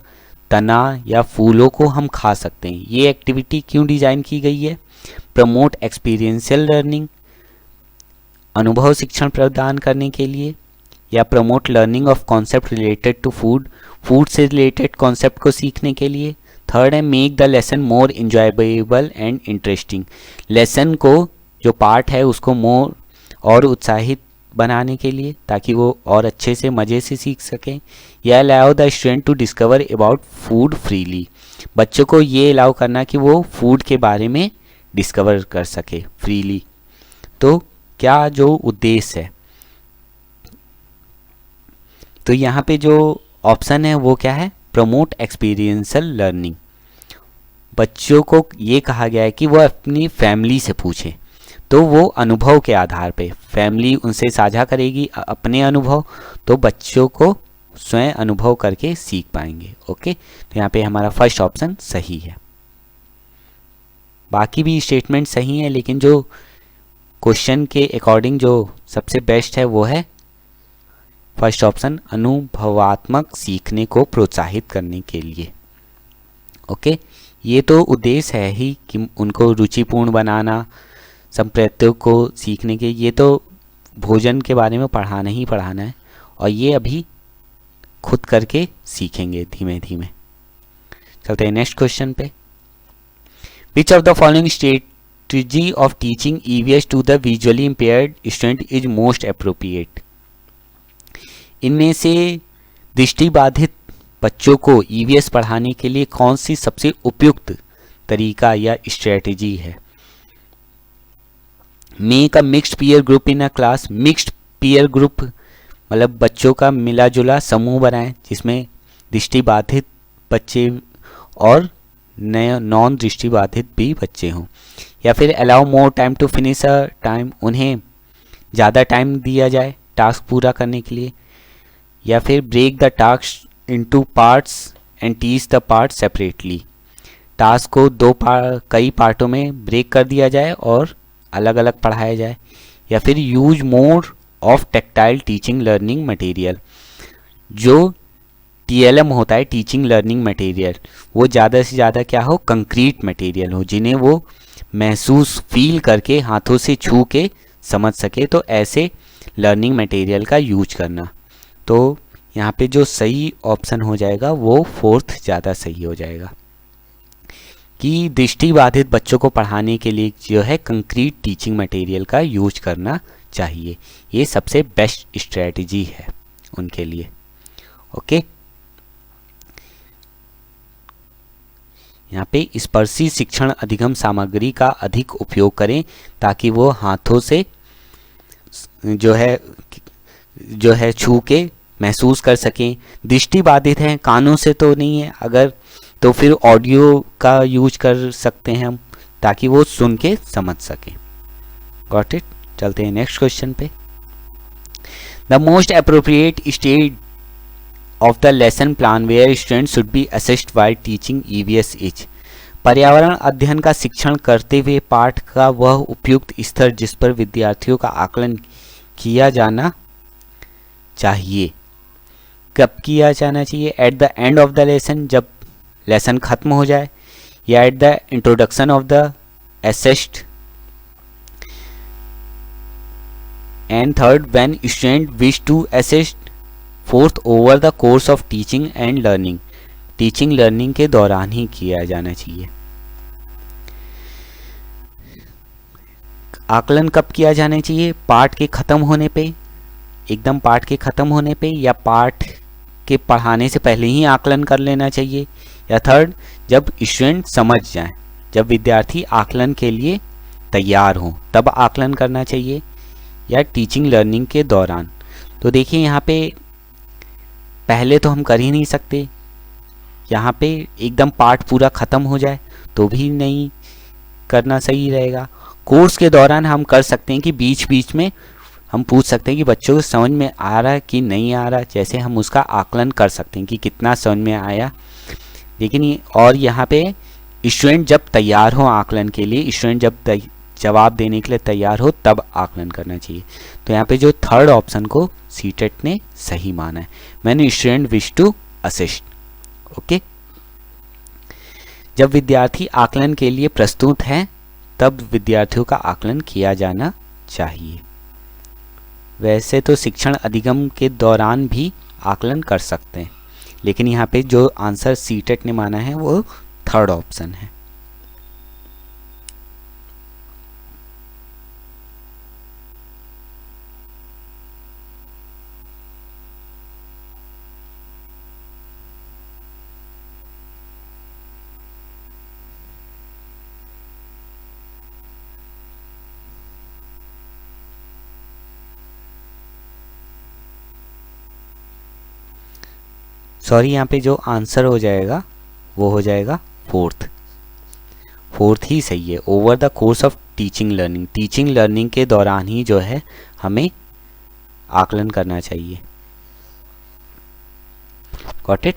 तना या फूलों को हम खा सकते हैं। ये एक्टिविटी क्यों डिज़ाइन की गई है? प्रमोट एक्सपीरियंशियल लर्निंग, अनुभव शिक्षण प्रदान करने के लिए, या promote learning of concept related to food, food से रिलेटेड कॉन्सेप्ट को सीखने के लिए। थर्ड है make the lesson more enjoyable and interesting. Lesson को जो पार्ट है उसको मोर और उत्साहित बनाने के लिए, ताकि वो और अच्छे से मज़े से सीख सकें। या allow the student to discover about food freely. बच्चों को ये अलाउ करना कि वो फूड के बारे में डिस्कवर कर सके फ्रीली। तो क्या जो उद्देश्य है, तो यहाँ पे जो ऑप्शन है वो क्या है, प्रमोट एक्सपीरियंशियल लर्निंग। बच्चों को ये कहा गया है कि वो अपनी फैमिली से पूछें, तो वो अनुभव के आधार पे फैमिली उनसे साझा करेगी अपने अनुभव, तो बच्चों को स्वयं अनुभव करके सीख पाएंगे। ओके, तो यहाँ पे हमारा फर्स्ट ऑप्शन सही है। बाकी भी स्टेटमेंट सही है, लेकिन जो क्वेश्चन के अकॉर्डिंग जो सबसे बेस्ट है वो है फर्स्ट ऑप्शन, अनुभवात्मक सीखने को प्रोत्साहित करने के लिए। ओके, ये तो उद्देश्य है ही कि उनको रुचिपूर्ण बनाना, संप्रत्यों को सीखने के, ये तो भोजन के बारे में पढ़ाना ही पढ़ाना है, और ये अभी खुद करके सीखेंगे धीमे धीमे। चलते हैं नेक्स्ट क्वेश्चन पे। Which of the following strategy of teaching EVS to the visually impaired student is most appropriate. इनमें से दृष्टिबाधित बच्चों को ईवीएस पढ़ाने के लिए कौन सी सबसे उपयुक्त तरीका या स्ट्रेटजी है। Make a mixed peer group in a class. Mixed peer group मतलब बच्चों का मिला जुला समूह बनाएं जिसमें दृष्टिबाधित बच्चे और नए नॉन दृष्टिबाधित भी बच्चे हों। या फिर allow more time to finish a time, उन्हें ज़्यादा टाइम दिया जाए टास्क पूरा करने के लिए। या फिर break the task into parts and teach the part separately. Task को कई पार्टों में ब्रेक कर दिया जाए और अलग अलग पढ़ाया जाए। या फिर use more of tactile teaching learning material. जो टीएलएम होता है, टीचिंग लर्निंग मटेरियल, वो ज़्यादा से ज़्यादा क्या हो, कंक्रीट मटेरियल हो, जिन्हें वो महसूस फील करके हाथों से छू के समझ सके। तो ऐसे लर्निंग मटेरियल का यूज करना। तो यहाँ पे जो सही ऑप्शन हो जाएगा वो फोर्थ ज़्यादा सही हो जाएगा कि दृष्टिबाधित बच्चों को पढ़ाने के लिए जो है कंक्रीट टीचिंग मटेरियल का यूज करना चाहिए। ये सबसे बेस्ट स्ट्रेटजी है उनके लिए। ओके, यहाँ पे स्पर्शी शिक्षण अधिगम सामग्री का अधिक उपयोग करें ताकि वो हाथों से जो है छू के महसूस कर सकें। दृष्टिबाधित हैं, कानों से तो नहीं है, अगर तो फिर ऑडियो का यूज कर सकते हैं हम ताकि वो सुन के समझ सकें। Got it. चलते हैं नेक्स्ट क्वेश्चन पे। The most appropriate stage of the lesson plan where student should be assist while teaching EVS is. पर्यावरण अध्ययन का शिक्षण करते हुए पाठ का वह उपयुक्त स्तर जिस पर विद्यार्थियों का आकलन किया जाना चाहिए। कब किया जाना चाहिए? At the end of the lesson, जब लेसन खत्म हो जाए, या at the introduction of the assist, and third when student wish to assist, fourth over the course of teaching and learning. Teaching learning के दौरान ही किया जाना चाहिए। आकलन कब किया जाना चाहिए? पाठ के खत्म होने पे, एकदम पाठ के खत्म होने पे, या पाठ के पढ़ाने से पहले ही आकलन कर लेना चाहिए, या थर्ड जब स्टूडेंट समझ जाए, जब विद्यार्थी आकलन के लिए तैयार हो तब आकलन करना चाहिए, या टीचिंग लर्निंग के दौरान। तो देखिए यहाँ पे पहले तो हम कर ही नहीं सकते, यहाँ पे एकदम पाठ पूरा ख़त्म हो जाए तो भी नहीं करना सही रहेगा। कोर्स के दौरान हम कर सकते हैं कि बीच बीच में हम पूछ सकते हैं कि बच्चों को समझ में आ रहा है कि नहीं आ रहा, जैसे हम उसका आकलन कर सकते हैं कि कितना समझ में आया। लेकिन और यहाँ पे स्टूडेंट जब तैयार हो आकलन के लिए, स्टूडेंट जब जवाब देने के लिए तैयार हो तब आकलन करना चाहिए। तो यहाँ पे जो थर्ड ऑप्शन को सीटेट ने सही माना है, मैंने student wish to assist. Okay, जब विद्यार्थी आकलन के लिए प्रस्तुत हैं तब विद्यार्थियों का आकलन किया जाना चाहिए। वैसे तो शिक्षण अधिगम के दौरान भी आकलन कर सकते हैं, लेकिन यहाँ पे जो आंसर सीटेट ने माना है वो थर्ड ऑप्शन है। सॉरी, यहाँ पे जो आंसर हो जाएगा वो हो जाएगा फोर्थ ही सही है। Over the course of teaching learning के दौरान ही जो है हमें आकलन करना चाहिए। Got it.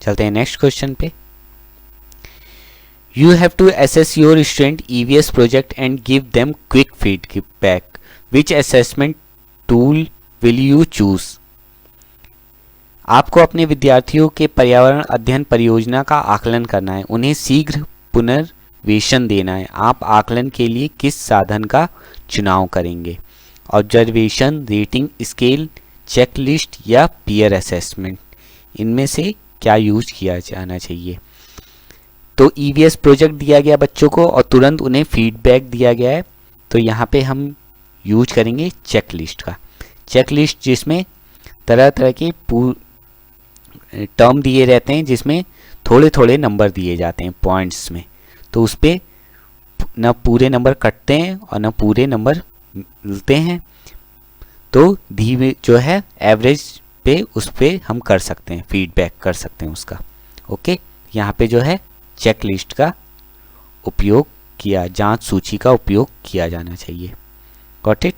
चलते हैं नेक्स्ट क्वेश्चन पे। You have to assess your student EVS project and give them quick feedback. Which assessment tool will you choose. आपको अपने विद्यार्थियों के पर्यावरण अध्ययन परियोजना का आकलन करना है, उन्हें शीघ्र पुनर्वेशन देना है। आप आकलन के लिए किस साधन का चुनाव करेंगे? ऑब्जर्वेशन, रेटिंग स्केल, चेकलिस्ट या पीयर असेसमेंट। इनमें से क्या यूज किया जाना चाहिए? तो ईवीएस प्रोजेक्ट दिया गया बच्चों को और तुरंत उन्हें फीडबैक दिया गया है, तो यहाँ पे हम यूज करेंगे चेकलिस्ट का। चेकलिस्ट जिसमें तरह तरह के टर्म दिए रहते हैं, जिसमें थोड़े थोड़े नंबर दिए जाते हैं पॉइंट्स में, तो उस पर न पूरे नंबर कटते हैं और न पूरे नंबर मिलते हैं, तो धीरे जो है एवरेज पे उस पर हम कर सकते हैं, फीडबैक कर सकते हैं उसका। ओके, यहाँ पे जो है चेक लिस्ट का उपयोग किया, जांच सूची का उपयोग किया जाना चाहिए। Got it.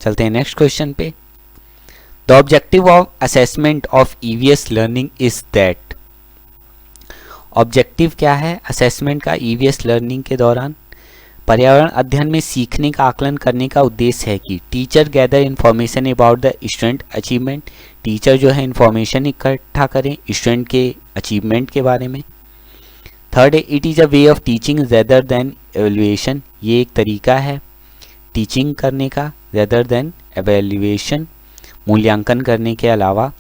चलते हैं नेक्स्ट क्वेश्चन पे। The objective of assessment of EVS learning is that. Objective क्या है असेसमेंट का ईवीएस लर्निंग के दौरान? पर्यावरण अध्ययन में सीखने का आकलन करने का उद्देश्य है कि teacher gather information about the student achievement. Teacher जो है इंफॉर्मेशन इकट्ठा करें स्टूडेंट के अचीवमेंट के बारे में। थर्ड है it is a way of teaching rather than evaluation. ये एक तरीका है टीचिंग करने का रेदर देन एवेल्युएशन, मूल्यांकन करने के अलावा।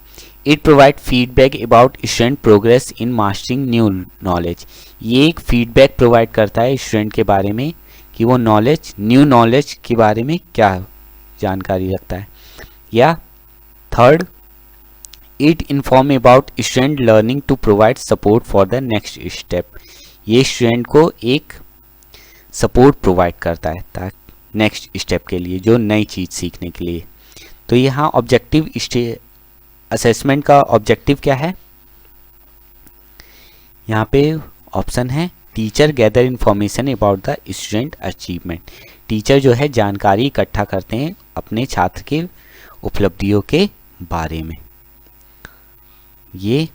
It provide feedback about student progress in mastering new knowledge. ये एक फीडबैक प्रोवाइड करता है स्टूडेंट के बारे में कि वो नॉलेज, न्यू नॉलेज के बारे में क्या जानकारी रखता है। या third, it inform about student learning to provide support for the next step. ये स्टूडेंट को एक सपोर्ट प्रोवाइड करता है ताकि नेक्स्ट स्टेप के लिए, जो नई चीज़ सीखने के लिए। तो यहाँ ऑब्जेक्टिव असेसमेंट का ऑब्जेक्टिव क्या है? यहाँ पे ऑप्शन है teacher gather information about the student achievement. Teacher जो है जानकारी इकट्ठा करते हैं अपने छात्र के उपलब्धियों के बारे में। ये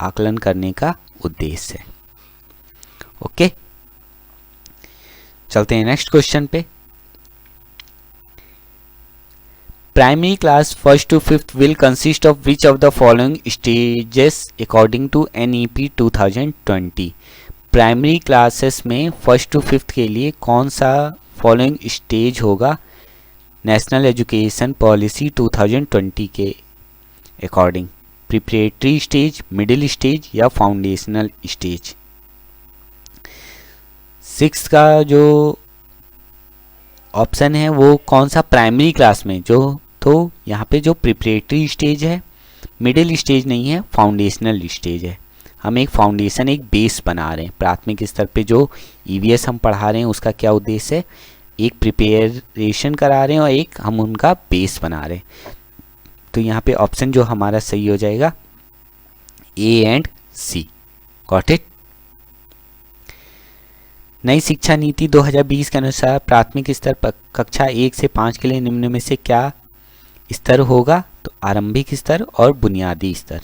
आकलन करने का उद्देश्य है। ओके, चलते हैं नेक्स्ट क्वेश्चन पे। Primary class first to fifth will consist of which of the following stages according to NEP 2020। Primary classes में फर्स्ट टू फिफ्थ के लिए कौन सा फॉलोइंग स्टेज होगा नेशनल एजुकेशन पॉलिसी 2020 के according? Preparatory stage, middle stage या फाउंडेशनल स्टेज? सिक्स का जो ऑप्शन है वो कौन सा प्राइमरी क्लास में, जो तो यहाँ पे जो प्रिपरेटरी स्टेज है, मिडिल स्टेज नहीं है, फाउंडेशनल स्टेज है। हम एक फाउंडेशन, एक बेस बना रहे हैं। प्राथमिक स्तर पे जो ईवीएस हम पढ़ा रहे हैं उसका क्या उद्देश्य है? एक प्रिपरेशन करा रहे हैं और एक हम उनका बेस बना रहे हैं। तो यहाँ पे ऑप्शन जो हमारा सही हो जाएगा A and C। Got it. नई शिक्षा नीति 2020 के अनुसार प्राथमिक स्तर पर कक्षा 1 से 5 के लिए निम्न में से क्या स्तर होगा? तो आरंभिक स्तर और बुनियादी स्तर।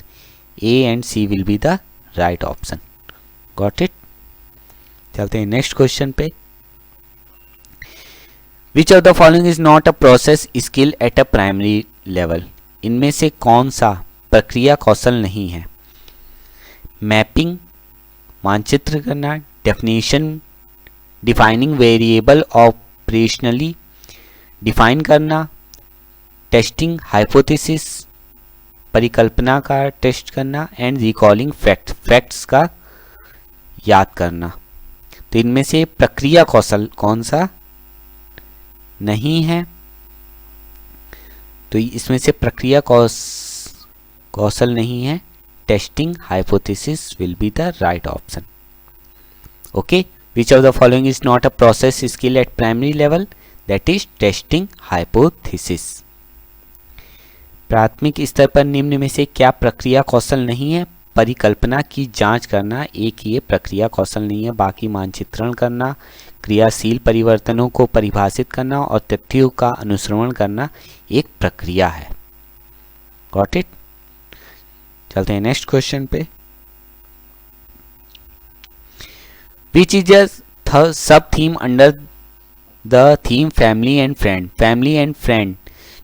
A and C will be the right option. Got it. चलते हैं नेक्स्ट क्वेश्चन पे। Which of the following is not a process skill at a primary level. इनमें से कौन सा प्रक्रिया कौशल नहीं है? मैपिंग, मानचित्र करना, definition, defining variable operationally, define करना, टेस्टिंग हाइपोथेसिस, परिकल्पना का टेस्ट करना, एंड रिकॉलिंग फैक्ट्स का याद करना। तो इनमें से प्रक्रिया कौशल कौन सा नहीं है? तो इसमें से प्रक्रिया कौशल नहीं है। Testing hypothesis will be the right option. Okay, which of the following is not a process skill eight primary level? That is testing hypothesis. प्राथमिक स्तर पर निम्न में से क्या प्रक्रिया कौशल नहीं है? परिकल्पना की जांच करना एक ये प्रक्रिया कौशल नहीं है, बाकी मानचित्रण करना, क्रियाशील परिवर्तनों को परिभाषित करना और तथ्यों का अनुश्रवण करना एक प्रक्रिया है। Got it? चलते हैं नेक्स्ट क्वेश्चन पे। Which is a sub theme under the theme family and friend? Family and friend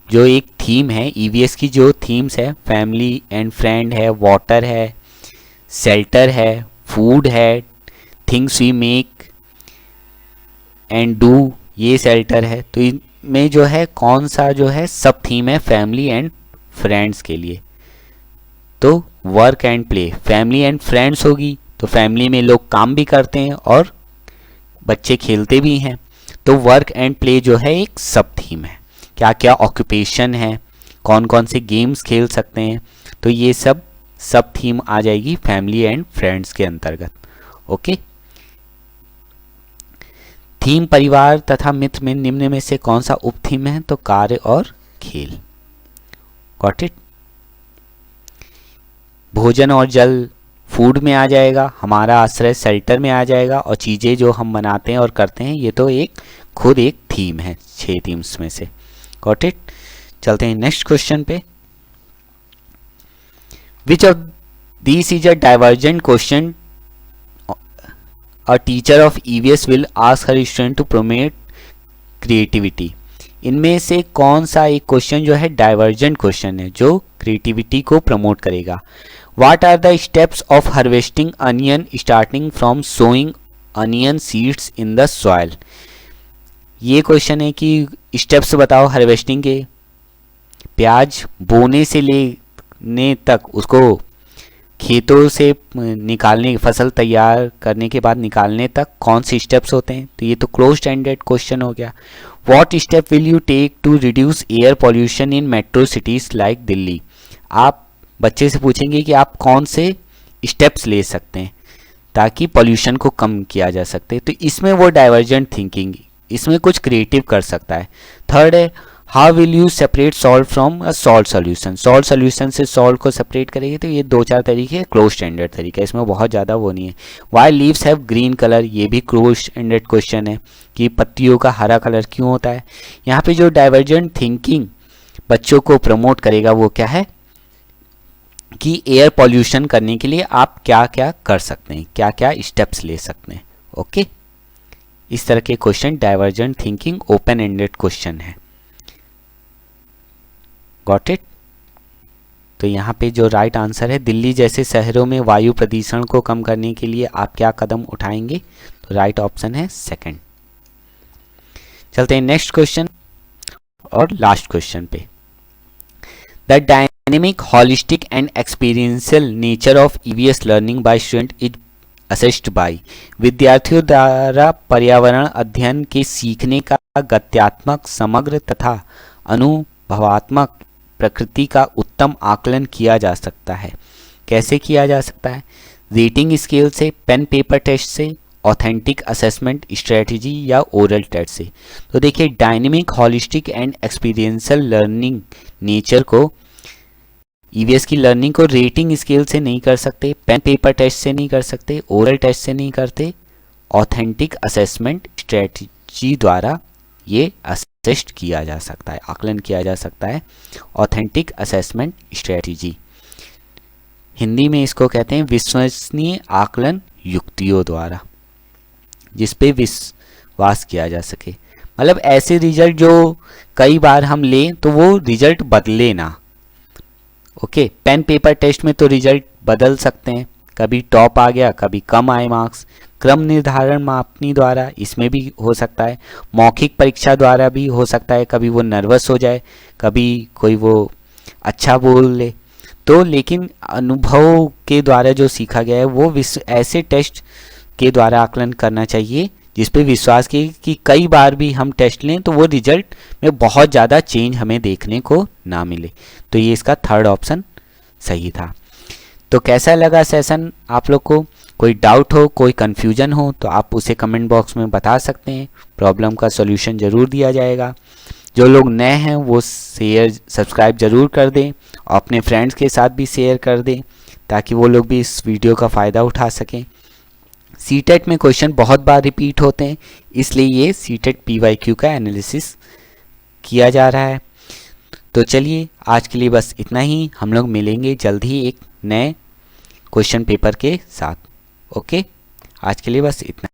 जो एक थीम है, ईवीएस की जो थीम्स है, फैमिली एंड फ्रेंड है, वाटर है, शेल्टर है, फूड है, things we make and do, ये शेल्टर है। तो इनमें जो है कौन सा जो है सब थीम है फैमिली एंड फ्रेंड्स के लिए? तो work and play. Family and friends होगी तो फैमिली में लोग काम भी करते हैं और बच्चे खेलते भी हैं, तो वर्क एंड प्ले जो है एक सब थीम है। क्या क्या ऑक्यूपेशन है, कौन कौन से गेम्स खेल सकते हैं, तो ये सब सब थीम आ जाएगी फैमिली एंड फ्रेंड्स के अंतर्गत। ओके। थीम परिवार तथा मित्र में निम्न में से कौन सा उप थीम है? तो कार्य और खेल। Got it? भोजन और जल फूड में आ जाएगा, हमारा आश्रय शेल्टर में आ जाएगा, और चीज़ें जो हम बनाते हैं और करते हैं ये तो एक खुद एक थीम है 6 थीम्स में से। Got it? चलते हैं नेक्स्ट क्वेश्चन पे। Which of this is a divergent question a teacher of EVS will ask her student to promote creativity? इनमें से कौन सा एक क्वेश्चन जो है डाइवर्जेंट क्वेश्चन है जो क्रिएटिविटी को प्रमोट करेगा? What are the steps of harvesting onion starting from sowing onion seeds in the soil? ये क्वेश्चन है कि स्टेप्स बताओ हार्वेस्टिंग के। प्याज बोने से लेने तक, उसको खेतों से निकालने, फसल तैयार करने के बाद निकालने तक कौन से स्टेप्स होते हैं? तो ये तो क्लोज्ड एंडेड क्वेश्चन हो गया। What step will you take to reduce air pollution in metro cities like Delhi? आप बच्चे से पूछेंगे कि आप कौन से स्टेप्स ले सकते हैं ताकि पॉल्यूशन को कम किया जा सकते, तो इसमें वो डाइवर्जेंट थिंकिंग, इसमें कुछ क्रिएटिव कर सकता है। थर्ड है how will you separate salt from a salt solution? Salt solution से सॉल्ट को सेपरेट करेंगे, तो ये 2-4 तरीके क्लोज स्टैंडर्ड तरीका है, इसमें बहुत ज़्यादा वो नहीं है। Why leaves have green colour? ये भी क्लोज स्टैंडर्ड क्वेश्चन है कि पत्तियों का हरा कलर क्यों होता है। यहाँ पे जो डाइवर्जेंट थिंकिंग बच्चों को प्रमोट करेगा वो क्या है कि एयर पॉल्यूशन करने के लिए आप क्या क्या कर सकते हैं, क्या क्या स्टेप्स ले सकते हैं। ओके, इस तरह के question divergent thinking open ended question है। Got it? तो यहाँ पे जो राइट आंसर है, दिल्ली जैसे शहरों में वायु प्रदूषण को कम करने के लिए आप क्या कदम उठाएंगे? तो राइट ऑप्शन है सेकंड। चलते हैं नेक्स्ट क्वेश्चन और लास्ट क्वेश्चन पे। The dynamic, holistic and experiential nature of EVS learning by student is assessed by? विद्यार्थियों द्वारा पर्यावरण अध्ययन के सीखने का गत्यात्मक, समग्र तथा अनुभवात्मक प्रकृति का उत्तम आकलन किया जा सकता है। कैसे किया जा सकता है? रेटिंग स्केल से, पेन पेपर टेस्ट से, ऑथेंटिक असेसमेंट स्ट्रेटजी या ओरल टेस्ट से। तो देखिए, dynamic, holistic and experiential learning nature को, ईवीएस की लर्निंग को रेटिंग स्केल से नहीं कर सकते, पेन पेपर टेस्ट से नहीं कर सकते, ओरल टेस्ट से नहीं करते, ऑथेंटिक असेसमेंट स्ट्रेटजी द्वारा ये असेस्ट किया जा सकता है, आकलन किया जा सकता है। ऑथेंटिक असेसमेंट स्ट्रेटजी, हिंदी में इसको कहते हैं विश्वसनीय आकलन युक्तियों द्वारा, जिस पे विश्वास किया जा सके। मतलब ऐसे रिजल्ट जो कई बार हम लें तो वो रिजल्ट बदले ना। ओके, पेन पेपर टेस्ट में तो रिजल्ट बदल सकते हैं, कभी टॉप आ गया, कभी कम आए मार्क्स। क्रम निर्धारण मापनी द्वारा इसमें भी हो सकता है। मौखिक परीक्षा द्वारा भी हो सकता है, कभी वो नर्वस हो जाए, कभी कोई वो अच्छा बोल ले। तो लेकिन अनुभव के द्वारा जो सीखा गया है वो ऐसे टेस्ट के द्वारा आकलन करना चाहिए जिस पे विश्वास कि कई बार भी हम टेस्ट लें तो वो रिजल्ट में बहुत ज़्यादा चेंज हमें देखने को ना मिले। तो ये इसका थर्ड ऑप्शन सही था। तो कैसा लगा सेशन आप लोग को? कोई डाउट हो, कोई कन्फ्यूजन हो तो आप उसे कमेंट बॉक्स में बता सकते हैं, प्रॉब्लम का सॉल्यूशन ज़रूर दिया जाएगा। जो लोग नए हैं वो शेयर सब्सक्राइब ज़रूर कर दें और अपने फ्रेंड्स के साथ भी शेयर कर दें ताकि वो लोग भी इस वीडियो का फ़ायदा उठा सकें। सीटेट में क्वेश्चन बहुत बार रिपीट होते हैं, इसलिए ये सीटेट PYQ का एनालिसिस किया जा रहा है। तो चलिए आज के लिए बस इतना ही, हम लोग मिलेंगे जल्द ही एक नए क्वेश्चन पेपर के साथ। ओके, आज के लिए बस इतना।